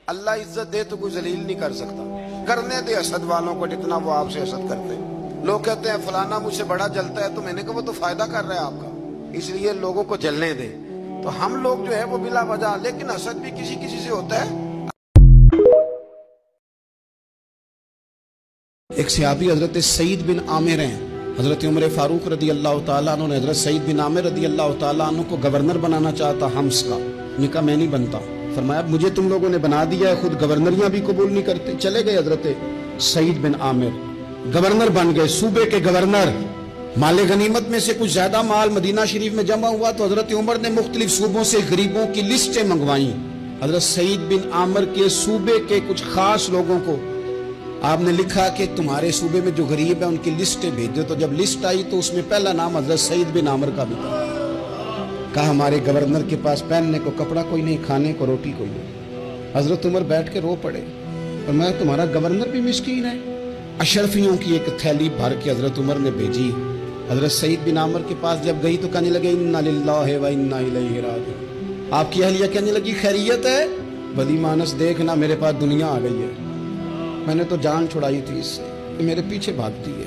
اللہ عزت دے تو کوئی ذلیل نہیں کر سکتا. کرنے دے حسد والوں کو جتنا وہ آپ سے حسد کرتے ہیں. لوگ کہتے ہیں فلانا مجھ سے بڑا جلتا ہے, تو میں نے کہا وہ تو فائدہ کر رہا ہے آپ کا, اس لیے لوگوں کو جلنے دے. تو ہم لوگ جو ہے وہ بلا وجہ, لیکن حسد بھی کسی کسی سے ہوتا ہے. ایک صحابی حضرت سعید بن عامر ہیں. حضرت عمر فاروق رضی اللہ تعالیٰ عنہ نے حضرت سعید بن عامر رضی اللہ تعالیٰ عنہ کو گورنر بنانا چاہتا حمص کا. نے کہا میں نہیں بنتا. فرمایا مجھے تم لوگوں نے بنا دیا ہے, خود گورنریاں بھی قبول نہیں کرتے. چلے گئے حضرت سعید بن عامر, گورنر بن گئے, صوبے کے گورنر. مال غنیمت میں سے کچھ زیادہ مال مدینہ شریف میں جمع ہوا تو حضرت عمر نے مختلف صوبوں سے غریبوں کی لسٹیں منگوائیں. حضرت سعید بن عامر کے صوبے کے کچھ خاص لوگوں کو آپ نے لکھا کہ تمہارے صوبے میں جو غریب ہیں ان کی لسٹیں بھیجو. تو جب لسٹ آئی تو اس میں پہلا نام حضرت سعید بن عامر کا بھی تھا. کہا ہمارے گورنر کے پاس پہننے کو کپڑا کوئی نہیں, کھانے کو روٹی کوئی نہیں. حضرت عمر بیٹھ کے رو پڑے. فرمایا تمہارا گورنر بھی مسکین ہے. اشرفیوں کی ایک تھیلی بھر کے حضرت عمر نے بھیجی. حضرت سعید بن عامر کے پاس جب گئی تو کہنے لگے انا للہ و انا الیہ راجعون. آپ کی اہلیہ کہنے لگی خیریت ہے؟ بلی مانس دیکھنا میرے پاس دنیا آ گئی ہے, میں نے تو جان چھڑائی تھی اس سے, میرے پیچھے بھاگتی ہے.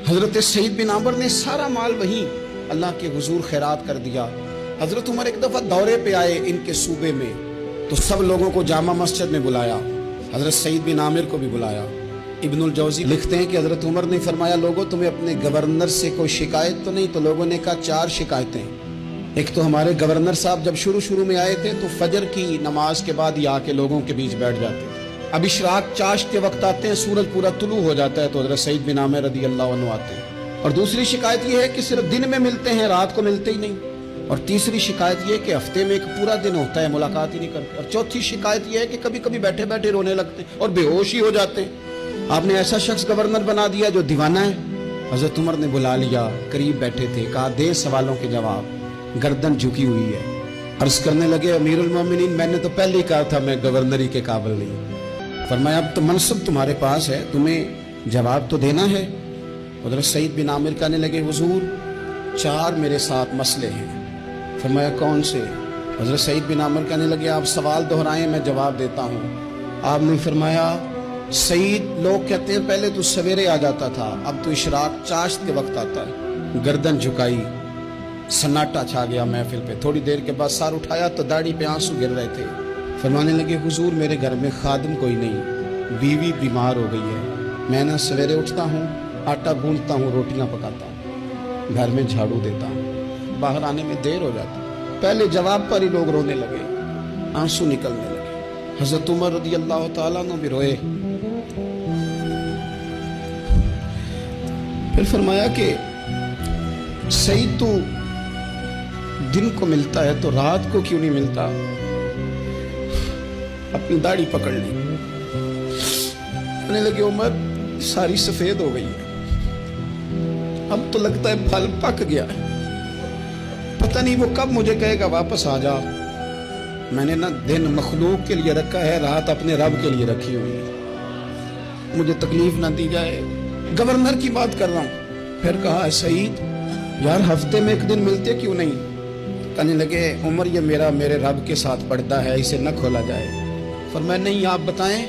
حضرت سعید بن عامر نے سارا مال وہیں اللہ کے حضور خیرات کر دیا. حضرت عمر ایک دفعہ دورے پہ آئے ان کے صوبے میں تو سب لوگوں کو جامع مسجد میں بلایا, حضرت سعید بن عامر کو بھی بلایا. ابن الجوزی لکھتے ہیں کہ حضرت عمر نے فرمایا لوگوں تمہیں اپنے گورنر سے کوئی شکایت تو نہیں؟ تو لوگوں نے کہا 4 شکایتیں. ایک تو ہمارے گورنر صاحب جب شروع میں آئے تھے تو فجر کی نماز کے بعد ہی آ کے لوگوں کے بیچ بیٹھ جاتے تھے. اب اشراق چاشت کے وقت آتے ہیں, سورج پورا طلوع ہو جاتا ہے تو حضرت سعید بن عامر رضی اللہ عنہ آتے ہیں. اور دوسری شکایت یہ ہے کہ صرف دن میں ملتے ہیں, رات کو ملتے ہی نہیں. اور تیسری شکایت یہ ہے کہ ہفتے میں ایک پورا دن ہوتا ہے ملاقات ہی نہیں کرتے. اور چوتھی شکایت یہ ہے کہ کبھی کبھی بیٹھے بیٹھے رونے لگتے ہیں اور بے ہوش ہی ہو جاتے ہیں. آپ نے ایسا شخص گورنر بنا دیا جو دیوانہ ہے. حضرت عمر نے بلا لیا, قریب بیٹھے تھے, کہا دے سوالوں کے جواب. گردن جھکی ہوئی ہے. عرض کرنے لگے امیر المومنین میں نے تو پہلے ہی کہا تھا میں گورنری کے قابل نہیں. فرمایا اب تو منصب تمہارے پاس ہے, تمہیں جواب تو دینا ہے. حضرت سعید بن عامر کہنے لگے حضور 4 میرے ساتھ مسئلے ہیں. فرمایا کون سے؟ حضرت سعید بن عامر کہنے لگے آپ سوال دہرائیں میں جواب دیتا ہوں. آپ نے فرمایا سعید لوگ کہتے ہیں پہلے تو سویرے آ جاتا تھا, اب تو اشراق چاشت کے وقت آتا ہے. گردن جھکائی, سناٹا چھا گیا محفل پہ. تھوڑی دیر کے بعد سار اٹھایا تو داڑھی پہ آنسو گر رہے تھے. فرمانے لگے حضور میرے گھر میں خادم کوئی نہیں, بیوی بیمار ہو گئی ہے. میں نہ سویرے اٹھتا ہوں, آٹا گوندتا ہوں, روٹیاں پکاتا ہوں, گھر میں جھاڑو دیتا ہوں, باہر آنے میں دیر ہو جاتی. پہلے جواب پر ہی لوگ رونے لگے, آنسو نکلنے لگے. حضرت عمر رضی اللہ تعالیٰ عنہ بھی روئے. پھر فرمایا کہ سعید تو دن کو ملتا ہے تو رات کو کیوں نہیں ملتا؟ اپنی داڑھی پکڑ لی. کہنے لگے عمر ساری سفید ہو گئی ہے, اب تو لگتا ہے پھل پک گیا ہے, پتہ نہیں وہ کب مجھے کہے گا واپس آ جا. میں نے نا دن مخلوق کے لیے رکھا ہے, رات اپنے رب کے لیے رکھی ہوئی ہے, مجھے تکلیف نہ دی جائے. گورنر کی بات کر رہا ہوں. پھر کہا سعید یار ہفتے میں ایک دن ملتے کیوں نہیں؟ کہنے لگے عمر یہ میرے رب کے ساتھ پردہ ہے, اسے نہ کھولا جائے. فرمایا نہیں آپ بتائیں.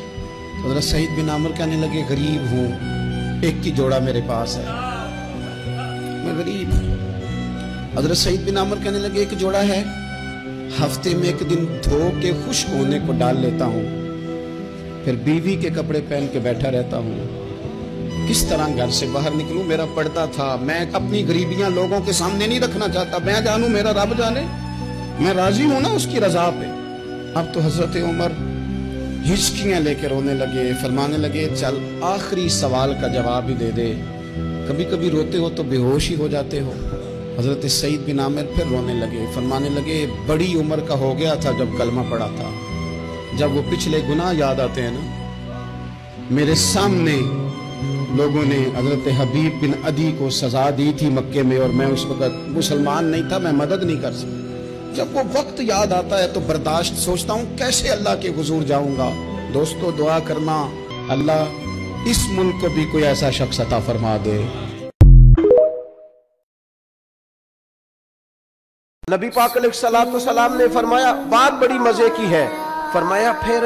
حضرت سعید بن عامر کہنے لگے غریب ہوں, ایک کی جوڑا میرے پاس ہے, میں غریب ہوں. حضرت سعید بن عامر کہنے لگے ایک جوڑا ہے, ہفتے میں ایک دن دھو کے خشک ہونے کو ڈال لیتا ہوں, پھر بیوی کے کپڑے پہن کے بیٹھا رہتا ہوں. کس طرح گھر سے باہر نکلوں؟ میرا پردہ تھا, میں اپنی غریبیاں لوگوں کے سامنے نہیں رکھنا چاہتا. میں جانوں میرا رب جانے, میں راضی ہوں نا اس کی رضا پہ. اب تو حضرت عمر ہچکیاں لے کے رونے لگے. فرمانے لگے چل آخری سوال کا جواب ہی دے دے, کبھی کبھی روتے ہو تو بے ہوش ہی ہو جاتے ہو. حضرت سعید بن عامر پھر رونے لگے. فرمانے لگے بڑی عمر کا ہو گیا تھا جب کلمہ پڑا تھا. جب وہ پچھلے گناہ یاد آتے ہیں نا, میرے سامنے لوگوں نے حضرت حبیب بن عدی کو سزا دی تھی مکے میں, اور میں اس وقت مسلمان نہیں تھا, میں مدد نہیں کر سکتا. جب وہ وقت یاد آتا ہے تو برداشت سوچتا ہوں کیسے اللہ کے حضور جاؤں گا. دوستو دعا کرنا اللہ اس ملک کو بھی کوئی ایسا شخص عطا فرما دے. نبی پاک علیہ الصلوۃ والسلام نے فرمایا بات بڑی مزے کی ہے. فرمایا پھر